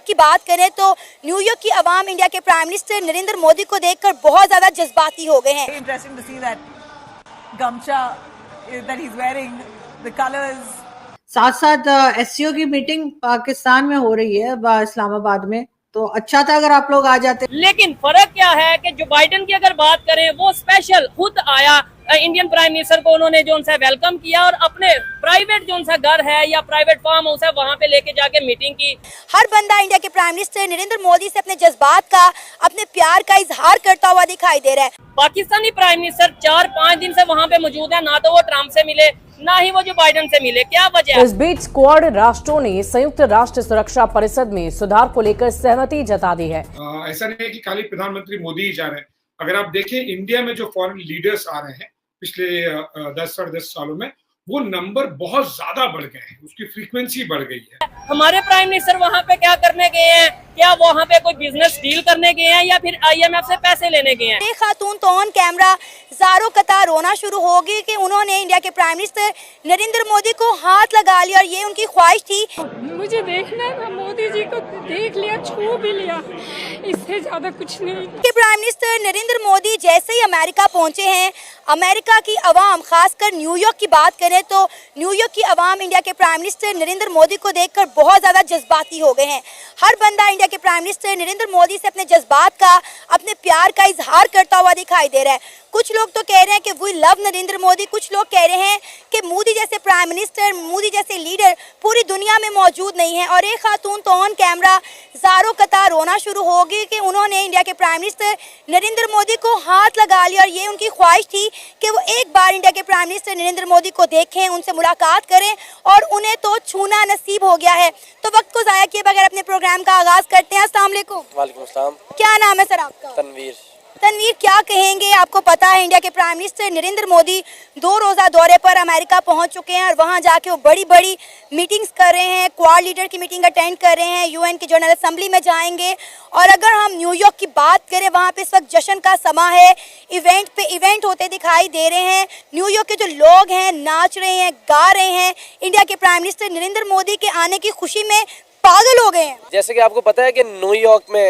की बात करें तो न्यूयॉर्क की आवाम इंडिया के प्राइम मिनिस्टर नरेंद्र मोदी को देखकर बहुत ज्यादा जज्बाती हो गए हैं। Interesting to see that gamcha that he's wearing, the colors. साथ साथ एससीओ की मीटिंग पाकिस्तान में हो रही है इस्लामाबाद में, तो अच्छा था अगर आप लोग आ जाते। लेकिन फर्क क्या है कि जो बाइडेन की अगर बात करें वो स्पेशल खुद आया, इंडियन प्राइम मिनिस्टर को उन्होंने जो उनसे वेलकम किया और अपने प्राइवेट जो उनका घर है या प्राइवेट फार्म हाउस है वहाँ पे लेके जाके मीटिंग की। हर बंदा इंडिया के प्राइम मिनिस्टर नरेंद्र मोदी से अपने जज्बात का, अपने प्यार का इजहार करता हुआ दिखाई दे रहा है। पाकिस्तानी प्राइम मिनिस्टर 4-5 दिन से वहाँ पे मौजूद है, ना तो वो ट्रम्प से मिले ना ही वो जो बाइडेन से मिले, क्या वजह? इस बीच क्वाड राष्ट्रों ने संयुक्त राष्ट्र सुरक्षा परिषद में सुधार को लेकर सहमति जता दी है। ऐसा नहीं है कि खाली प्रधानमंत्री मोदी ही जा रहे हैं। अगर आप देखें इंडिया में जो फॉरेन लीडर्स आ रहे हैं पिछले 10-10 सालों में, वो नंबर बहुत ज्यादा बढ़ गए हैं, उसकी फ्रीक्वेंसी बढ़ गई है। हमारे प्राइम मिनिस्टर वहाँ पे क्या करने गए हैं? क्या वहाँ पे कोई बिजनेस डील करने गए हैं या फिर IMF से पैसे लेने गए हैं? एक खातून तो ऑन कैमरा ज़ारो कतार रोना शुरू होगी कि उन्होंने इंडिया के प्राइम मिनिस्टर नरेंद्र मोदी को हाथ लगा लिया और ये उनकी ख्वाहिश थी। मुझे देखना था, मोदी जी को देख लिया, छू भी लिया, इससे ज्यादा कुछ नहीं। के प्राइम मिनिस्टर नरेंद्र मोदी जैसे ही अमेरिका पहुंचे हैं, अमेरिका की आवाम, खासकर न्यूयॉर्क की बात करें तो न्यूयॉर्क की आवाम इंडिया के प्राइम मिनिस्टर नरेंद्र मोदी को देखकर बहुत ज़्यादा जज्बाती हो गए हैं। हर बंदा इंडिया के प्राइम मिनिस्टर नरेंद्र मोदी से अपने जज्बात का, अपने प्यार का इजहार करता हुआ दिखाई दे रहा है। कुछ लोग तो कह रहे हैं कि वी लव नरेंद्र मोदी, कुछ लोग कह रहे हैं कि मोदी जैसे प्राइम मिनिस्टर, मोदी जैसे लीडर पूरी दुनिया में मौजूद नहीं है। और एक खातून तो ऑन कैमरा ज़ारो कतार रोना शुरू होगी कि उन्होंने इंडिया के प्राइम मिनिस्टर नरेंद्र मोदी को हाथ लगा लिया और ये उनकी ख्वाहिश थी कि वो एक बार इंडिया के प्राइम मिनिस्टर नरेंद्र मोदी को देखें, उनसे मुलाकात करें, और उन्हें तो छूना नसीब हो गया है। तो वक्त को ज़ाया किए बगैर अपने प्रोग्राम का आगाज करते हैं। अस्सलाम वालेकुम। वालेकुम अस्सलाम। क्या नाम है सर आपका? तनवीर। तनवीर, क्या कहेंगे? आपको पता है इंडिया के प्राइम मिनिस्टर नरेंद्र मोदी 2 रोज़ा दौरे पर अमेरिका पहुंच चुके हैं और वहां जाके वो बड़ी बड़ी मीटिंग्स कर रहे हैं, क्वाड लीडर की मीटिंग अटेंड कर रहे हैं, यूएन की जनरल असेंबली में जाएंगे। और अगर हम न्यूयॉर्क की बात करें, वहाँ पे इस वक्त जश्न का समा है, इवेंट पे इवेंट होते दिखाई दे रहे हैं। न्यूयॉर्क के जो लोग हैं नाच रहे हैं, गा रहे हैं, इंडिया के प्राइम मिनिस्टर नरेंद्र मोदी के आने की खुशी में पागल हो गए हैं। जैसे कि आपको पता है कि न्यूयॉर्क में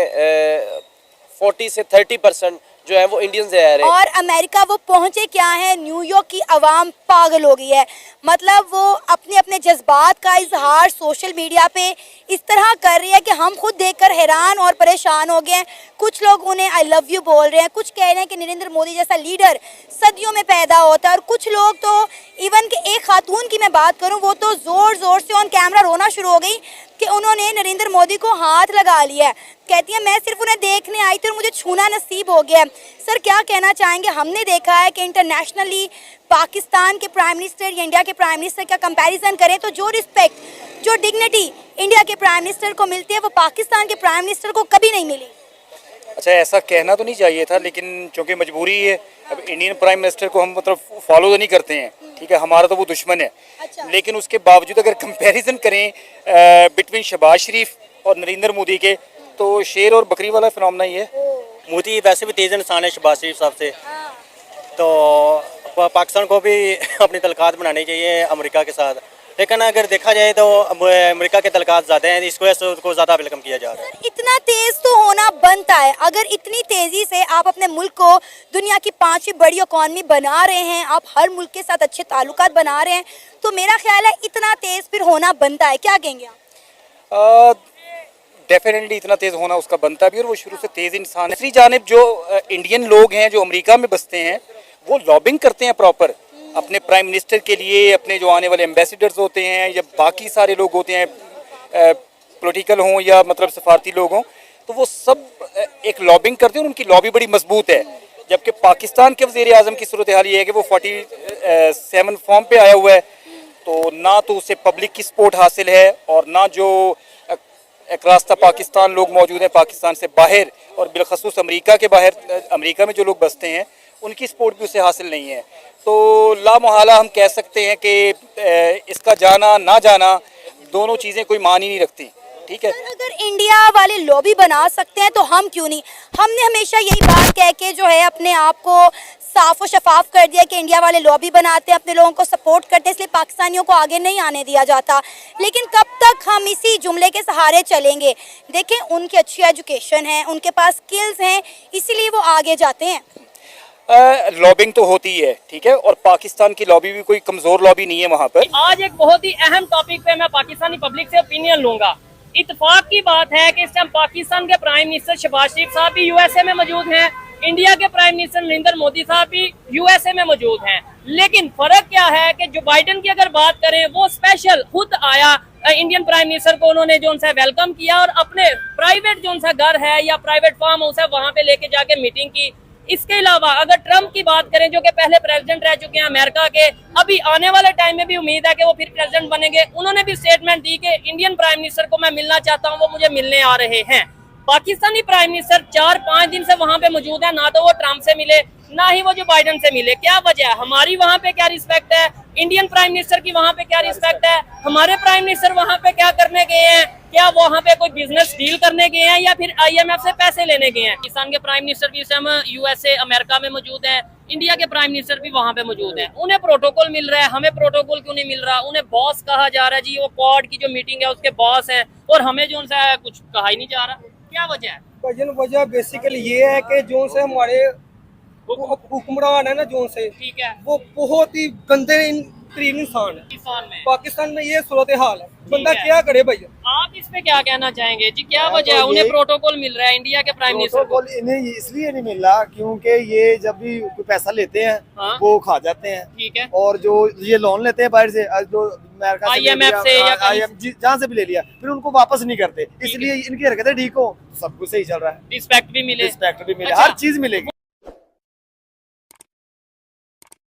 40 से 30% जो है वो इंडियंस रह रहे हैं। और अमेरिका वो पहुंचे क्या है, न्यूयॉर्क की आवाम पागल हो गई है। मतलब वो अपने अपने जज्बात का इजहार सोशल मीडिया पे इस तरह कर रही है कि हम खुद देखकर हैरान और परेशान हो गए हैं। कुछ लोग उन्हें आई लव यू बोल रहे हैं, कुछ कह रहे हैं कि नरेंद्र मोदी जैसा लीडर सदियों में पैदा होता है, और कुछ लोग तो इवन कि एक खातून की मैं बात करूं, वो तो ज़ोर ज़ोर से ऑन कैमरा रोना शुरू हो गई कि उन्होंने नरेंद्र मोदी को हाथ लगा लिया है। कहती है मैं सिर्फ उन्हें देखने आई थी और मुझे छूना नसीब हो गया। सर क्या कहना चाहेंगे? हमने देखा है कि इंटरनेशनली पाकिस्तान के प्राइम मिनिस्टर या इंडिया के प्राइम मिनिस्टर का कंपैरिजन करें तो जो रिस्पेक्ट, जो डिग्निटी इंडिया के प्राइम मिनिस्टर को मिलती है वो पाकिस्तान के प्राइम मिनिस्टर को कभी नहीं मिली। अच्छा, ऐसा कहना तो नहीं चाहिए था, लेकिन चूंकि मजबूरी है, अब इंडियन प्राइम मिनिस्टर को हम मतलब फॉलो तो नहीं करते हैं, ठीक है, हमारा तो वो दुश्मन है। अच्छा। लेकिन उसके बावजूद अगर कंपैरिजन करें बिटवीन शहबाज शरीफ और नरेंद्र मोदी के, तो शेर और बकरी वाला फिनोमेना ही है। मोदी वैसे भी तेज इंसान है शहबाज शरीफ साहब से, तो पाकिस्तान को भी अपनी तलकात बनानी चाहिए अमेरिका के साथ। लेकिन अगर देखा जाए तो अमेरिका के तलकात ज़्यादा हैं, इस वजह से उसको ज़्यादा वेलकम किया जा रहा है। इतना तेज तो होना बनता है। अगर इतनी तेजी से आप अपने मुल्क को दुनिया की 5वीं बड़ी इकॉनमी बना रहे हैं, आप हर मुल्क के साथ अच्छे ताल्लुकात बना रहे हैं, तो मेरा ख्याल है इतना तेज फिर होना बनता है। क्या कहेंगे आप? डेफिनेटली इतना तेज़ होना उसका बनता भी, और वो शुरू से तेज़ इंसान है। दूसरी जानिब जो इंडियन लोग हैं जो अमेरिका में बसते हैं, वो लॉबिंग करते हैं प्रॉपर अपने प्राइम मिनिस्टर के लिए, अपने जो आने वाले एम्बेसडर्स होते हैं या बाकी सारे लोग होते हैं, पॉलिटिकल हों या मतलब सफारती लोग हों, तो वो सब एक लॉबिंग करते हैं और उनकी लॉबी बड़ी मजबूत है। जबकि पाकिस्तान के वज़ीर आज़म की सूरत हाल ये है कि वो 47 फॉर्म पे आया हुआ है, तो ना तो उसे पब्लिक की सपोर्ट हासिल है और ना जो एक रास्ता पाकिस्तान लोग मौजूद हैं पाकिस्तान से बाहर और बिलखसूस अमेरिका के बाहर, अमेरिका में जो लोग बसते हैं उनकी सपोर्ट भी उसे हासिल नहीं है। तो लामोहाला हम कह सकते हैं कि इसका जाना ना जाना दोनों चीज़ें कोई मानी नहीं रखती। ठीक है। सर, अगर इंडिया वाले लॉबी बना सकते हैं तो हम क्यों नहीं? हमने हमेशा यही बात कह के जो है अपने आप को साफ और शफाफ कर दिया कि इंडिया वाले लॉबी बनाते हैं, अपने लोगों को सपोर्ट करते हैं, इसलिए पाकिस्तानियों को आगे नहीं आने दिया जाता। लेकिन कब तक हम इसी जुमले के सहारे चलेंगे? देखें, उनकी अच्छी एजुकेशन है, उनके पास स्किल्स हैं, इसीलिए वो आगे जाते हैं। लॉबिंग तो होती है, ठीक है, और पाकिस्तान की लॉबी भी कोई कमजोर लॉबी नहीं है वहाँ पर। आज एक बहुत ही अहम टॉपिक पे मैं पाकिस्तानी पब्लिक से ओपिनियन लूंगा। इत्तेफाक की बात है कि इस टाइम पाकिस्तान के प्राइम मिनिस्टर शहबाज शरीफ साहब भी यूएसए में मौजूद हैं, इंडिया के प्राइम मिनिस्टर नरेंद्र मोदी साहब भी यूएसए में मौजूद हैं। लेकिन फर्क क्या है कि जो बाइडन की अगर बात करें, वो स्पेशल खुद आया, इंडियन प्राइम मिनिस्टर को उन्होंने जो उनसे वेलकम किया और अपने प्राइवेट जो उनका घर है या प्राइवेट फार्म हाउस है वहां पे लेके जाके मीटिंग की। इसके अलावा अगर ट्रम्प की बात करें, जो कि पहले प्रेसिडेंट रह चुके हैं अमेरिका के, अभी आने वाले टाइम में भी उम्मीद है कि वो फिर प्रेसिडेंट बनेंगे, उन्होंने भी स्टेटमेंट दी कि इंडियन प्राइम मिनिस्टर को मैं मिलना चाहता हूं, वो मुझे मिलने आ रहे हैं। पाकिस्तानी प्राइम मिनिस्टर 4-5 दिन से वहां पे मौजूद है, ना तो वो ट्रम्प से मिले ना ही वो जो बाइडन से मिले। क्या वजह है? हमारी वहां पे क्या रिस्पेक्ट है? इंडियन प्राइम मिनिस्टर की वहां पे क्या रिस्पेक्ट है? हमारे प्राइम मिनिस्टर वहां पे क्या करने गए हैं? क्या वो वहां पे कोई बिजनेस डील करने गए हैं या फिर आईएमएफ से पैसे लेने गए हैं? पाकिस्तान के प्राइम मिनिस्टर भी इस टाइम यूएसए अमेरिका में मौजूद है, इंडिया के प्राइम मिनिस्टर भी वहां पे मौजूद है। उन्हें प्रोटोकॉल मिल रहा है, हमें प्रोटोकॉल क्यों नहीं मिल रहा? उन्हें बॉस कहा जा रहा है, जी वो क्वाड की जो मीटिंग है उसके बॉस है, और हमें जो उनसे कुछ कहा ही नहीं जा रहा। क्या वजह है? वजह बेसिकली ये है कि जो से हमारे हुक्मरान है ना, जो से ठीक है, वो बहुत ही गंदे तरीन इंसान है। पाकिस्तान में पाकिस्तान में ये सूरत हाल है, बंदा है। क्या करे भैया? आप इस पे क्या कहना चाहेंगे जी? क्या वजह है? उन्हें प्रोटोकॉल मिल रहा है इंडिया के प्राइम मिनिस्टर को। इन्हें इसलिए नहीं मिल रहा क्योंकि ये जब भी कोई पैसा लेते हैं वो खा जाते हैं, ठीक है, और जो ये लोन लेते हैं बाहर से, जो अमेरिका से IMF से या जहाँ से भी ले लिया, फिर उनको वापस नहीं करते, इसलिए इनकी हरकतें ठीक हो, सब कुछ सही चल रहा है, रिस्पेक्ट भी मिले, रिस्पेक्ट भी मिले, अच्छा। हर चीज मिलेगी।